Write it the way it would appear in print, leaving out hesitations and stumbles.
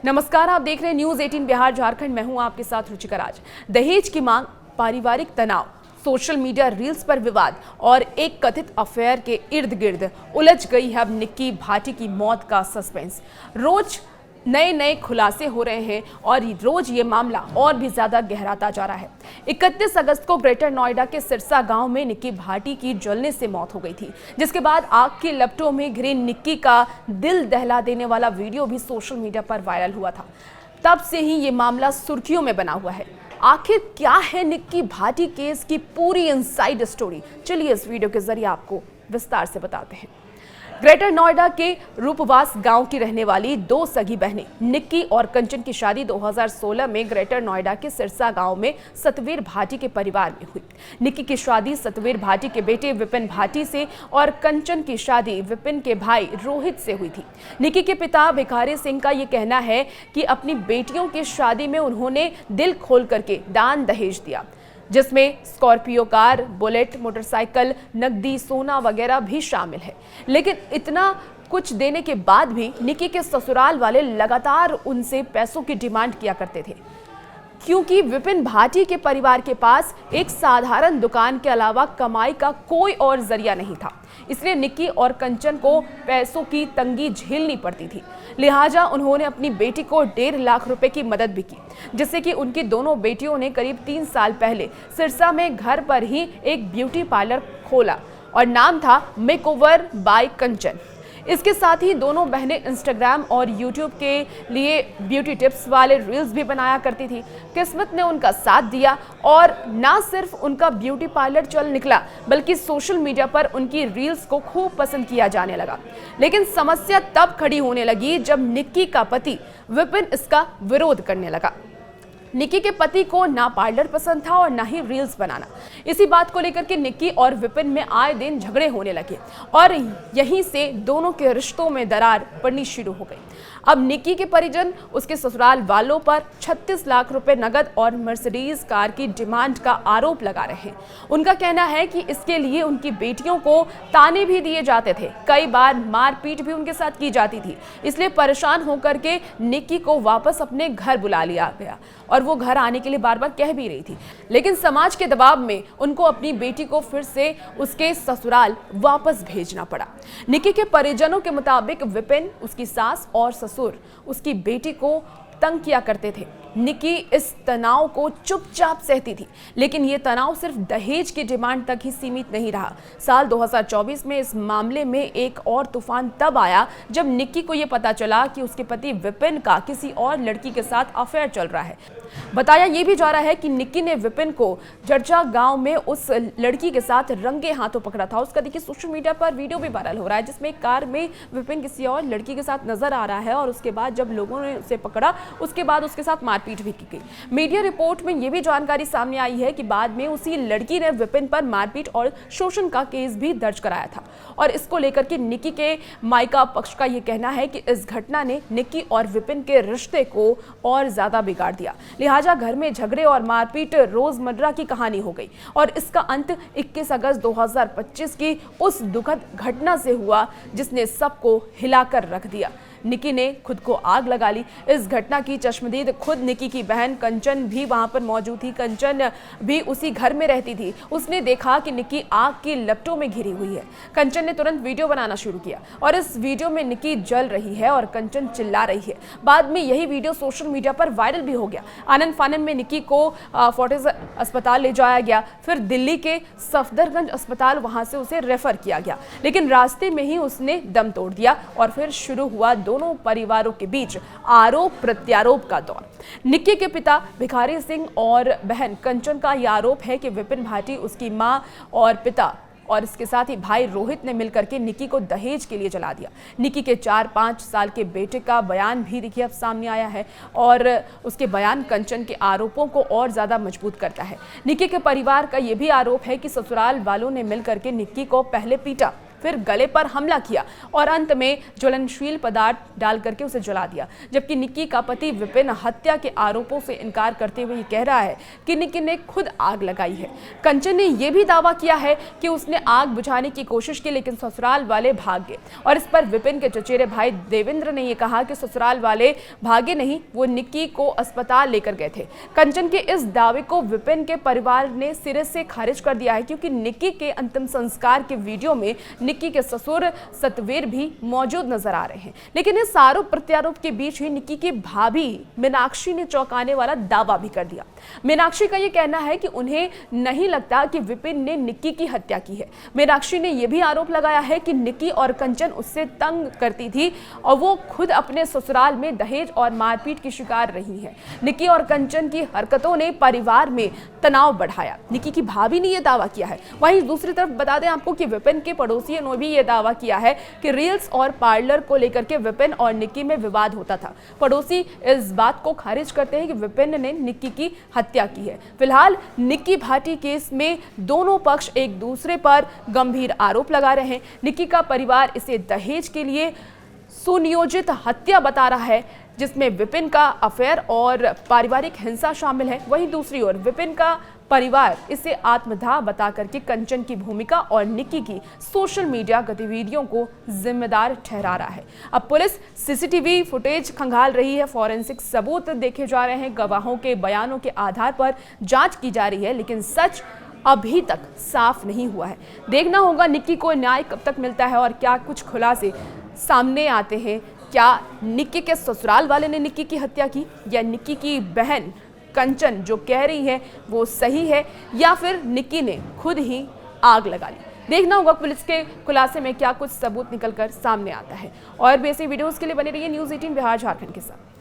नमस्कार, आप देख रहे हैं न्यूज 18 बिहार झारखंड। मैं हूं आपके साथ रुचिका राज। दहेज की मांग, पारिवारिक तनाव, सोशल मीडिया रील्स पर विवाद और एक कथित अफेयर के इर्द गिर्द उलझ गई है अब निक्की भाटी की मौत का सस्पेंस। रोज नए खुलासे हो रहे हैं और रोज ये मामला और भी ज्यादा गहराता जा रहा है। 31 अगस्त को ग्रेटर नोएडा के सिरसा गांव में निक्की भाटी की जलने से मौत हो गई थी, जिसके बाद आग की लपटों में घिरी निक्की का दिल दहला देने वाला वीडियो भी सोशल मीडिया पर वायरल हुआ था। तब से ही ये मामला सुर्खियों में बना हुआ है। आखिर क्या है निक्की भाटी केस की पूरी इनसाइड स्टोरी, चलिए इस वीडियो के जरिए आपको विस्तार से बताते हैं। ग्रेटर नोएडा के रूपवास गांव की रहने वाली दो सगी बहनें निक्की और कंचन की शादी 2016 में ग्रेटर नोएडा के सिरसा गांव में सतवीर भाटी के परिवार में हुई। निक्की की शादी सतवीर भाटी के बेटे विपिन भाटी से और कंचन की शादी विपिन के भाई रोहित से हुई थी। निक्की के पिता भिखारी सिंह का ये कहना है कि अपनी बेटियों की शादी में उन्होंने दिल खोल करके दान दहेज दिया, जिसमें स्कॉर्पियो कार, बुलेट, मोटरसाइकिल, नकदी, सोना वगैरह भी शामिल है। लेकिन इतना कुछ देने के बाद भी निक्की के ससुराल वाले लगातार उनसे पैसों की डिमांड किया करते थे, क्योंकि विपिन भाटी के परिवार के पास एक साधारण दुकान के अलावा कमाई का कोई और जरिया नहीं था। इसलिए निक्की और कंचन को पैसों की तंगी झेलनी पड़ती थी। लिहाजा उन्होंने अपनी बेटी को 1.5 लाख रुपए की मदद भी की, जिससे कि उनकी दोनों बेटियों ने करीब 3 साल पहले सिरसा में घर पर ही एक ब्यूटी पार्लर खोला और नाम था मेकओवर बाय कंचन। इसके साथ ही दोनों बहनें इंस्टाग्राम और यूट्यूब के लिए ब्यूटी टिप्स वाले रील्स भी बनाया करती थी। किस्मत ने उनका साथ दिया और ना सिर्फ उनका ब्यूटी पार्लर चल निकला, बल्कि सोशल मीडिया पर उनकी रील्स को खूब पसंद किया जाने लगा। लेकिन समस्या तब खड़ी होने लगी जब निक्की का पति विपिन इसका विरोध करने लगा। निक्की के पति को ना पार्लर पसंद था और ना ही रील्स बनाना। इसी बात को लेकर के निक्की और विपिन में आए दिन झगड़े होने लगे और यहीं से दोनों के रिश्तों में दरार पड़नी शुरू हो गई। अब निक्की के परिजन उसके ससुराल वालों पर 36 लाख रुपए नगद और मर्सिडीज कार की डिमांड का आरोप लगा रहे हैं। उनका कहना है कि इसके लिए उनकी बेटियों को ताने भी दिए जाते थे, कई बार मारपीट भी उनके साथ की जाती थी। इसलिए परेशान होकर के निक्की को वापस अपने घर बुला लिया गया और वो घर आने के लिए बार बार कह भी रही थी, लेकिन समाज के दबाव में उनको अपनी बेटी को फिर से उसके ससुराल वापस भेजना पड़ा। निक्की के परिजनों के मुताबिक विपिन, उसकी सास और ससुर उसकी बेटी को तंग किया करते थे। निक्की इस तनाव को चुपचाप सहती थी, लेकिन ये तनाव सिर्फ दहेज की डिमांड तक ही सीमित नहीं रहा। साल 2024 में इस मामले में एक और तूफान तब आया जब निक्की को ये पता चला कि उसके पति विपिन का किसी और लड़की के साथ अफेयर चल रहा है। बताया ये भी जा रहा है कि निक्की ने विपिन को जर्जा गांव में उस लड़की के साथ रंगे हाथों पकड़ा था। उसका देखिए सोशल मीडिया पर वीडियो भी वायरल हो रहा है, जिसमें कार में विपिन किसी और लड़की के साथ नजर आ रहा है और उसके बाद जब लोगों ने उसे पकड़ा, उसके बाद उसके साथ मारपीट भी की गई। मीडिया रिपोर्ट में यह भी जानकारी सामने आई है कि बाद में उसी लड़की ने विपिन पर मारपीट और शोषण का केस भी दर्ज कराया था और इसको लेकर के निक्की के मायका पक्ष का यह कहना है कि इस घटना ने निक्की और विपिन के रिश्ते को और ज्यादा बिगाड़ दिया। लिहाजा घर में झगड़े और मारपीट रोजमर्रा की कहानी हो गई और इसका अंत 21 अगस्त 2025 की उस दुखद घटना से हुआ जिसने सबको हिलाकर रख दिया। निक्की ने खुद को आग लगा ली। इस घटना की चश्मदीद खुद निक्की की बहन कंचन भी वहां पर मौजूद थी। कंचन भी उसी घर में रहती थी। उसने देखा कि निक्की आग की लपटों में घिरी हुई है। कंचन ने तुरंत वीडियो बनाना शुरू किया और इस वीडियो में निक्की जल रही है और कंचन चिल्ला रही है। बाद में यही वीडियो सोशल मीडिया पर वायरल भी हो गया। आनंद फानन में निक्की को फोर्टिस अस्पताल ले जाया गया, फिर दिल्ली के सफदरगंज अस्पताल, वहां से उसे रेफर किया गया, लेकिन रास्ते में ही उसने दम तोड़ दिया और फिर शुरू हुआ दोनों परिवारों के बीच आरोप प्रत्यारोप का दौर। निक्की के पिता भिखारी सिंह और बहन कंचन का यह आरोप है कि विपिन भाटी, उसकी मां और पिता और इसके साथ ही भाई रोहित ने मिलकर के निक्की को दहेज के लिए जला दिया। निक्की के 4-5 साल के बेटे का बयान भी देखिए अब सामने आया है और उसके बयान कंचन के आरोपों को और ज्यादा मजबूत करता है। निक्की के परिवार का यह भी आरोप है कि ससुराल वालों ने मिलकर के निक्की को पहले पीटा, फिर गले पर हमला किया और अंत में ज्वलनशील पदार्थ डाल करके उसे जला दिया। जबकि निक्की का पति विपिन हत्या के आरोपों से इनकार करते हुए कह रहा है कि निक्की ने खुद आग लगाई है। कंचन ने यह भी दावा किया है कि उसने आग बुझाने की कोशिश की, लेकिन ससुराल वाले भाग गए। और इस पर विपिन के चचेरे भाई देवेंद्र ने यह कहा कि ससुराल वाले भागे नहीं, वो निक्की को अस्पताल लेकर गए थे। कंचन के इस दावे को विपिन के परिवार ने सिरे से खारिज कर दिया है, क्योंकि निक्की के अंतिम संस्कार के वीडियो में निक्की के ससुर सतवीर भी मौजूद नजर आ रहे हैं। लेकिन इस आरोप प्रत्यारोप के बीच ही निक्की की भाभी मीनाक्षी ने चौंकाने वाला दावा भी कर दिया। मीनाक्षी का यह कहना है कि उन्हें नहीं लगता कि विपिन ने निक्की की हत्या की है। मीनाक्षी ने यह भी आरोप लगाया है कि निक्की और कंचन उससे तंग करती थी और वो खुद अपने ससुराल में दहेज और मारपीट की शिकार रही है। निक्की और कंचन की हरकतों ने परिवार में तनाव बढ़ाया, निक्की की भाभी ने यह दावा किया है। वहीं दूसरी तरफ बता दें आपको कि विपिन के पड़ोसियों ने भी यह दावा किया है कि रील्स और पार्लर को लेकर के विपिन और निक्की में विवाद होता था। पड़ोसी इस बात को खारिज करते हैं कि विपिन ने निक्की की हत्या की है। फिलहाल निक्की भाटी केस में दोनों पक्ष एक दूसरे पर गंभीर आरोप लगा रहे हैं। निक्की का परिवार इसे दहेज के लिए सुनियोजित हत्या बता रहा है, जिसमें विपिन का अफेयर और पारिवारिक हिंसा शामिल है। वहीं दूसरी ओर विपिन का परिवार इसे आत्मदाह बता करके कंचन की भूमिका और निक्की की सोशल मीडिया गतिविधियों को जिम्मेदार ठहरा रहा है। अब पुलिस सीसीटीवी फुटेज खंगाल रही है, फॉरेंसिक सबूत देखे जा रहे हैं, गवाहों के बयानों के आधार पर जांच की जा रही है, लेकिन सच अभी तक साफ नहीं हुआ है। देखना होगा निक्की को न्याय कब तक मिलता है और क्या कुछ खुलासे सामने आते हैं। क्या निक्की के ससुराल वाले ने निक्की की हत्या की, या निक्की की बहन कंचन जो कह रही है वो सही है, या फिर निक्की ने खुद ही आग लगा ली। देखना होगा पुलिस के खुलासे में क्या कुछ सबूत निकलकर सामने आता है। और भी ऐसी वीडियोस के लिए बने रहिए न्यूज़ 18 बिहार झारखंड के साथ।